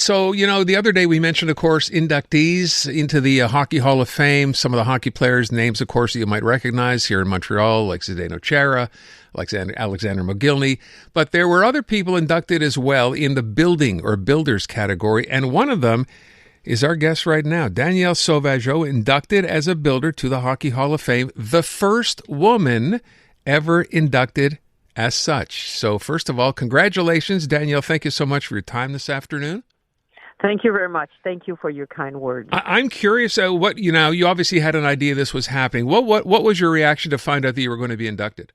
So, the other day we mentioned, of course, inductees into the Hockey Hall of Fame. Some of the hockey players' names, of course, that you might recognize here in Montreal, like Zdeno Chara, Alexander McGillney. But there were other people inducted as well in the building or builders category. And one of them is our guest right now, Daniele Sauvageau, inducted as a builder to the Hockey Hall of Fame, the first woman ever inducted as such. So first of all, congratulations, Danielle. Thank you so much for your time this afternoon. Thank you very much. Thank you for your kind words. I'm curious, what you obviously had an idea this was happening. What was your reaction to find out that you were going to be inducted?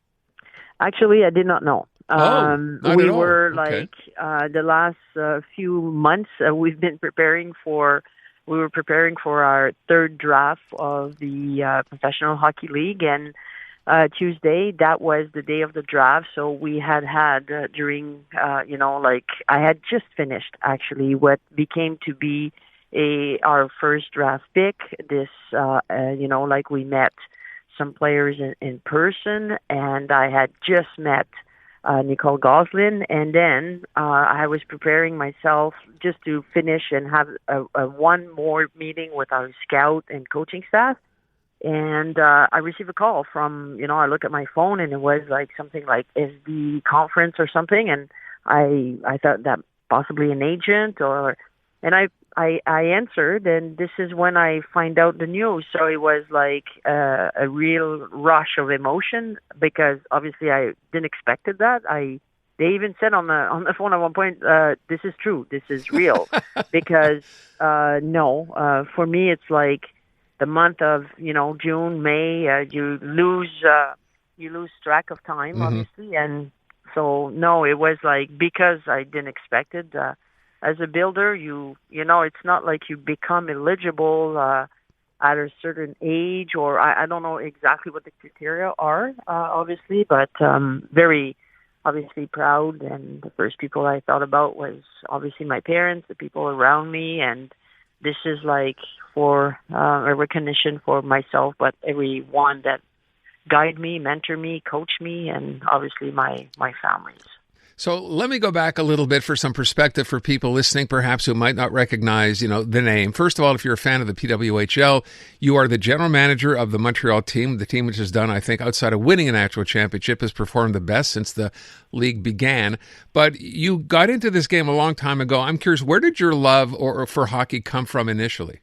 Actually, I did not know. We were okay. The last few months, we've been preparing for our third draft of the Professional Hockey League, and Tuesday, that was the day of the draft. So we had during, I had just finished actually what became to be our first draft pick. This, we met some players in person, and I had just met Nicole Goslin, and then I was preparing myself just to finish and have a one more meeting with our scout and coaching staff. And I received a call from, I look at my phone, and it was like something like SD conference or something, and I thought that possibly an agent and I answered, and this is when I find out the news. So it was like a real rush of emotion, because obviously I didn't expect that. They even said on the phone at one point, this is true, this is real, because for me it's like the month of June, May, you lose track of time, obviously, and so no, it was like, because I didn't expect it. As a builder, it's not like you become eligible at a certain age, or I don't know exactly what the criteria are, obviously, but very obviously proud. And the first people I thought about was obviously my parents, the people around me, and this is like for a recognition for myself, but everyone that guide me, mentor me, coach me, and obviously my families. So let me go back a little bit for some perspective for people listening, perhaps who might not recognize, the name. First of all, if you're a fan of the PWHL, you are the general manager of the Montreal team, the team which has done, I think, outside of winning an actual championship, has performed the best since the league began. But you got into this game a long time ago. I'm curious, where did your love for hockey come from initially?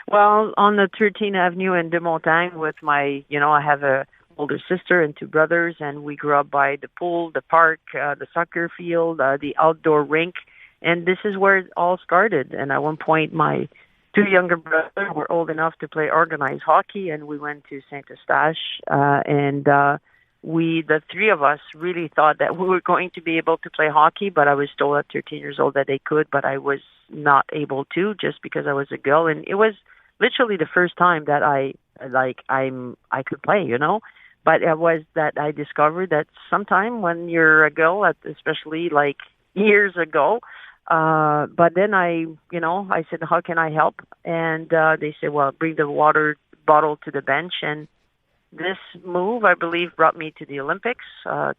Well, on the 13th Avenue in De Montagne with my, I have a older sister and two brothers, and we grew up by the pool, the park, the soccer field, the outdoor rink, and this is where it all started. And at one point, my two younger brothers were old enough to play organized hockey, and we went to Saint Eustache, and the three of us really thought that we were going to be able to play hockey, but I was told at 13 years old that they could, but I was not able to, just because I was a girl, and it was literally the first time that I could play, But it was that I discovered that sometime when you're a girl, especially like years ago, but then I said, how can I help? And they said, well, bring the water bottle to the bench. And this move, I believe, brought me to the Olympics,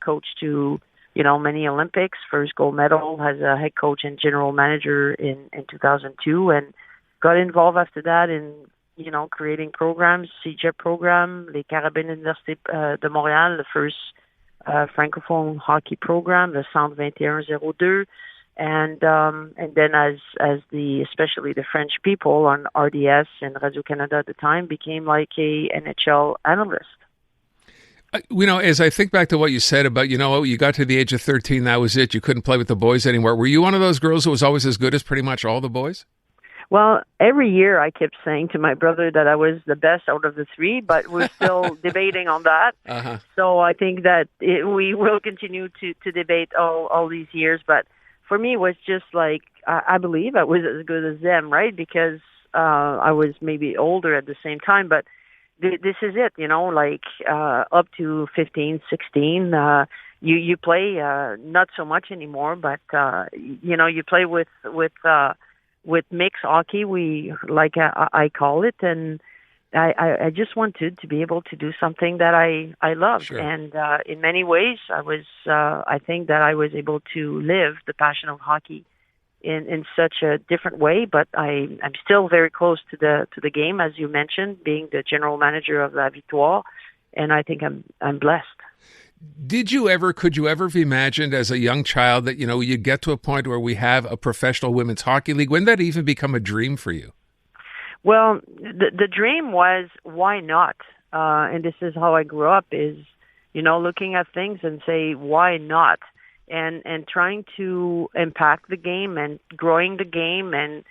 coached to, many Olympics, first gold medal as a head coach and general manager in 2002, and got involved after that in creating programs, CEGEP program, les Carabines Université de Montréal, the first francophone hockey program, the Centre 2102, and then as especially the French people on RDS and Radio-Canada at the time became like a NHL analyst. As I think back to what you said about, you got to the age of 13, that was it. You couldn't play with the boys anymore. Were you one of those girls who was always as good as pretty much all the boys? Well, every year I kept saying to my brother that I was the best out of the three, but we're still debating on that. Uh-huh. So I think that we will continue to debate all these years. But for me, it was just like, I believe I was as good as them, right? Because I was maybe older at the same time. But this is it, up to 15, 16, you play not so much anymore, but, you play with mixed hockey, I call it, and I just wanted to be able to do something that I loved. Sure. And in many ways, I think that I was able to live the passion of hockey in such a different way. But I'm still very close to the game, as you mentioned, being the general manager of La Victoire, and I think I'm blessed. Could you ever have imagined as a young child that, you get to a point where we have a professional women's hockey league? When did that even become a dream for you? Well, the dream was, why not? And this is how I grew up, is, looking at things and say, why not? And trying to impact the game and growing the game and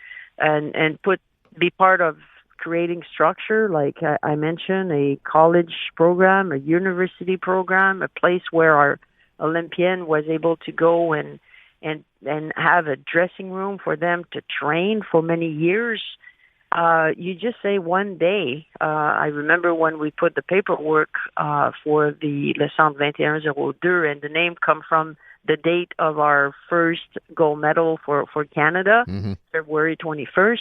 be part of creating structure, like I mentioned, a college program, a university program, a place where our Olympian was able to go and have a dressing room for them to train for many years. You just say one day. I remember when we put the paperwork for the Le Centre 2102, and the name come from the date of our first gold medal for Canada, February 21st.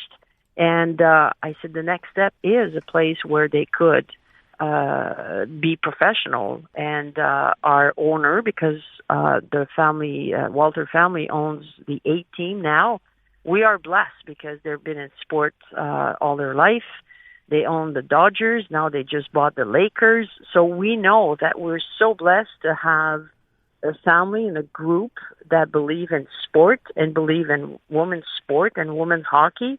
And I said the next step is a place where they could be professional. And our owner, because the family, Walter family, owns the 8 team now, we are blessed because they've been in sports all their life. They own the Dodgers. Now they just bought the Lakers. So we know that we're so blessed to have a family and a group that believe in sport and believe in women's sport and women's hockey.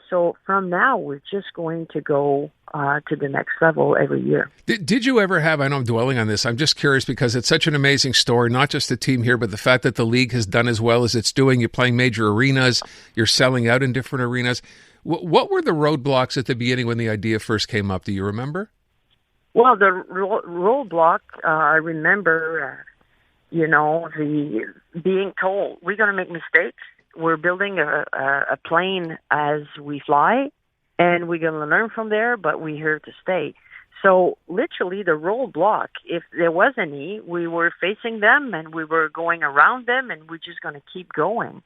So from now, we're just going to go to the next level every year. Did you ever have, I know I'm dwelling on this, I'm just curious because it's such an amazing story, not just the team here, but the fact that the league has done as well as it's doing. You're playing major arenas, you're selling out in different arenas. What were the roadblocks at the beginning when the idea first came up? Do you remember? Well, the roadblock, I remember, the being told, we're going to make mistakes. We're building a plane as we fly, and we're going to learn from there, but we're here to stay. So literally the roadblock, if there was any, we were facing them and we were going around them, and we're just going to keep going.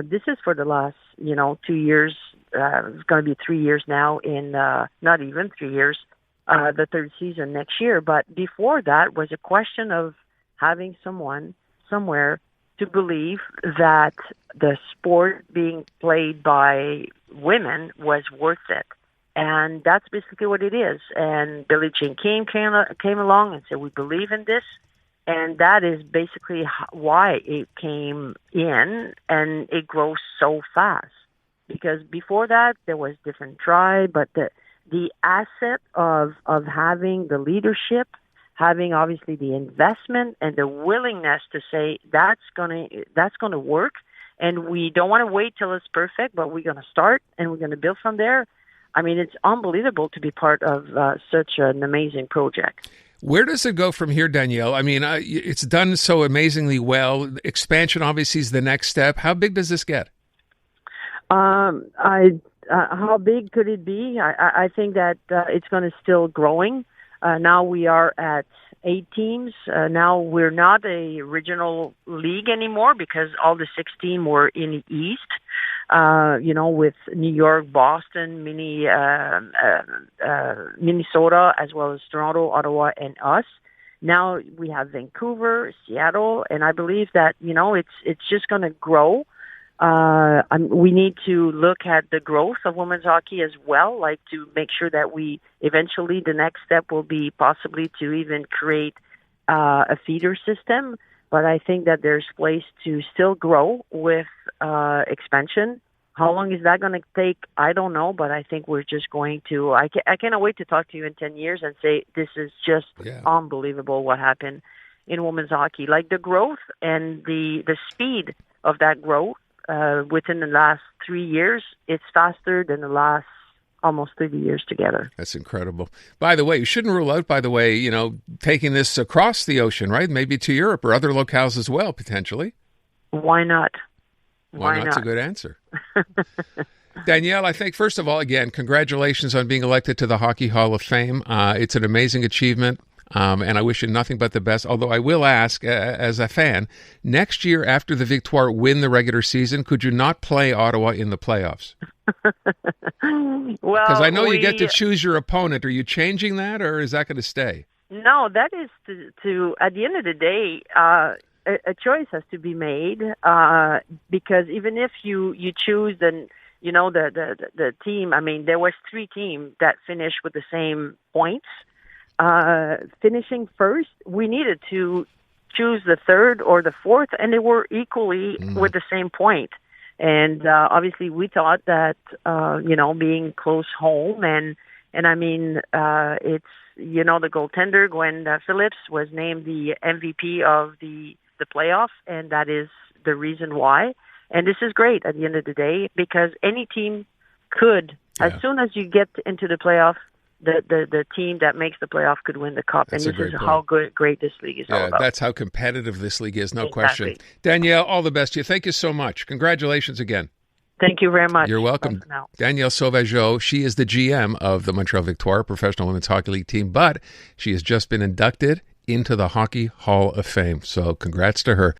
This is for the last, 2 years. It's going to be 3 years now in, not even 3 years, the third season next year. But before that was a question of having someone somewhere to believe that the sport being played by women was worth it. And that's basically what it is. And Billie Jean King came along and said, we believe in this. And that is basically why it came in, and it grows so fast. Because before that, there was different try, but the asset of having the leadership, having obviously the investment and the willingness to say that's gonna work, and we don't want to wait till it's perfect, but we're gonna start and we're gonna build from there. I mean, it's unbelievable to be part of such an amazing project. Where does it go from here, Danielle? I mean, it's done so amazingly well. Expansion obviously is the next step. How big does this get? How big could it be? I think that it's going to still growing. Now we are at 8 teams. Now we're not a regional league anymore because all the 6 teams were in the East, with New York, Boston, Minnesota, as well as Toronto, Ottawa, and us. Now we have Vancouver, Seattle, and I believe that, it's just going to grow. We need to look at the growth of women's hockey as well, like to make sure that we eventually the next step will be possibly to even create a feeder system. But I think that there's place to still grow with expansion. How long is that going to take? I don't know, but I think we're just going to. I cannot wait to talk to you in 10 years and say this is just unbelievable what happened in women's hockey. Like the growth and the speed of that growth. Within the last 3 years, it's faster than the last almost 30 years together. That's incredible. By the way, you shouldn't rule out, taking this across the ocean, right? Maybe to Europe or other locales as well, potentially. Why not? Why not? That's a good answer. Danielle, I think, first of all, again, congratulations on being elected to the Hockey Hall of Fame. It's an amazing achievement. And I wish you nothing but the best. Although I will ask, as a fan, next year after the Victoire win the regular season, could you not play Ottawa in the playoffs? Well, because I know you get to choose your opponent. Are you changing that, or is that going to stay? No, that is to at the end of the day, a choice has to be made because even if you choose the team, I mean, there was 3 teams that finished with the same points. Finishing first, we needed to choose the 3rd or the 4th, and they were equally with the same point. And obviously, we thought that being close home, and I mean, it's the goaltender Gwen Phillips was named the MVP of the playoff, and that is the reason why. And this is great at the end of the day because any team could, as soon as you get into the playoff, the team that makes the playoff could win the cup. That's and this is point. how great this league is all about. That's how competitive this league is, no question. Danielle, all the best to you. Thank you so much. Congratulations again. Thank you very much. You're welcome. Daniele Sauvageau, she is the GM of the Montreal Victoire Professional Women's Hockey League team, but she has just been inducted into the Hockey Hall of Fame. So congrats to her.